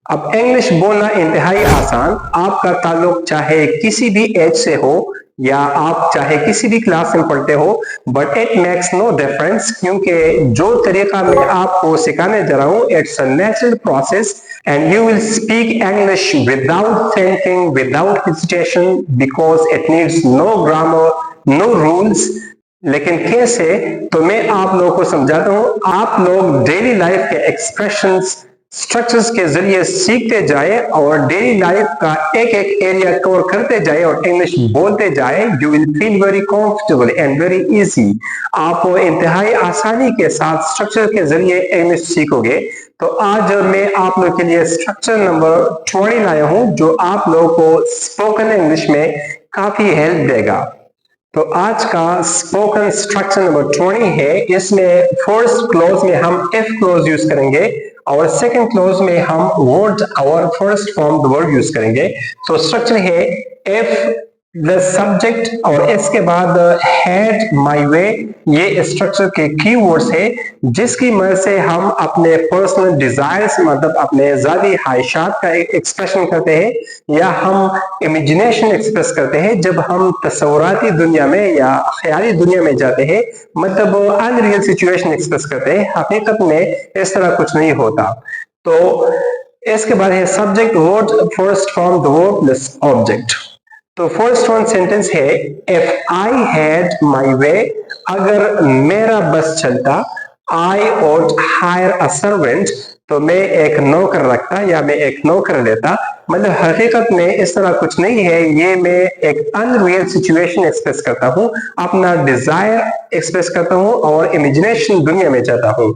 अब इंग्लिश बोलना इंतहाई आसान, आपका ताल्लुक चाहे किसी भी एज से हो या आप चाहे किसी भी क्लास में पढ़ते हो, but it makes no difference, क्योंकि जो तरीका मैं आपको सिखाने जा रहा हूँ it's a natural process and you will speak English without thinking, without hesitation, because it needs no grammar, no rules. लेकिन कैसे, तो मैं आप लोगों को समझाता हूं। आप लोग डेली लाइफ के एक्सप्रेशंस, स्ट्रक्चर्स के जरिए सीखते जाए और डेली लाइफ का एक एक एरिया कवर करते जाए और इंग्लिश बोलते जाए, you will feel very comfortable and very easy. आप इंतहाई आसानी के साथ स्ट्रक्चर के जरिए इंग्लिश सीखोगे। तो आज मैं आप लोगों के लिए स्ट्रक्चर नंबर 20 लाया हूं, जो आप लोगों को स्पोकन इंग्लिश में काफी हेल्प देगा। तो आज का स्पोकन स्ट्रक्चर नंबर 20 है। इसमें फर्स्ट क्लोज में हम इफ क्लोज यूज करेंगे और सेकंड क्लोज में हम वर्ड और first form the word use करेंगे। तो स्ट्रक्चर है इफ द सब्जेक्ट और इसके बाद हैड माय वे। ये स्ट्रक्चर के कीवर्ड्स है जिसकी मदद से हम अपने पर्सनल डिजायर्स, मतलब अपने जाती ख्वाहिशात का एक्सप्रेशन करते हैं या हम इमेजिनेशन एक्सप्रेस करते हैं जब हम तस्वुराती दुनिया में या ख्याली दुनिया में जाते हैं, मतलब अनरियल सिचुएशन एक्सप्रेस करते हैं। हकीकत में इस तरह कुछ नहीं होता। तो इसके बाद है subject, word, first form the verb plus object. तो फर्स्ट वन सेंटेंस है इफ आई हैड माई वे। अगर मेरा बस चलता, I would higher a servant, तो मैं एक नौकर रखता या मैं एक नौकर लेता। मतलब हकीकत में इस तरह कुछ नहीं है, ये मैं एक अनरियल सिचुएशन एक्सप्रेस करता हूँ, अपना डिजायर एक्सप्रेस करता हूँ और इमेजिनेशन दुनिया में जाता हूँ।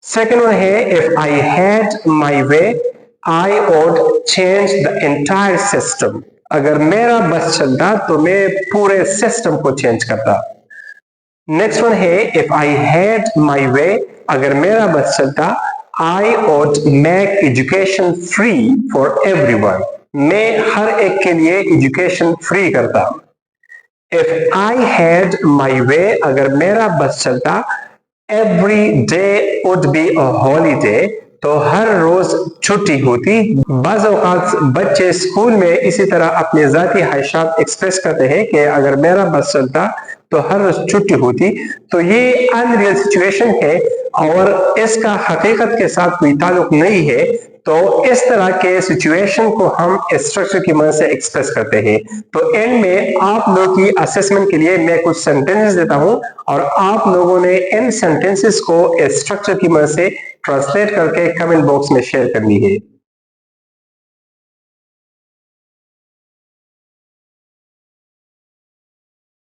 सेकेंड वन है if I had my way I would change the entire system. अगर मेरा बस चलता तो मैं पूरे सिस्टम को चेंज करता। नेक्स्ट वन है इफ आई हैड माई वे। अगर मेरा बस चलता, I would make education free for everyone. मैं हर एक के लिए एजुकेशन फ्री करता। इफ आई हैड माई वे, अगर मेरा बस चलता, every day would be a holiday, तो हर रोज छुट्टी होती। बाज़ औक़ात बच्चे स्कूल में इसी तरह अपने ज़ाती ख्वाहिशात एक्सप्रेस करते हैं कि अगर मेरा बस चलता तो हर रोज छुट्टी होती। तो ये अनरियल सिचुएशन है और इसका हकीकत के साथ कोई ताल्लुक नहीं है। तो इस तरह के सिचुएशन को हम स्ट्रक्चर की मदद से एक्सप्रेस करते हैं। तो एंड में आप लोगों की असेसमेंट के लिए मैं कुछ सेंटेंसेस देता हूं और आप लोगों ने इन सेंटेंसेस को स्ट्रक्चर की मदद से ट्रांसलेट करके कमेंट बॉक्स में शेयर करनी है।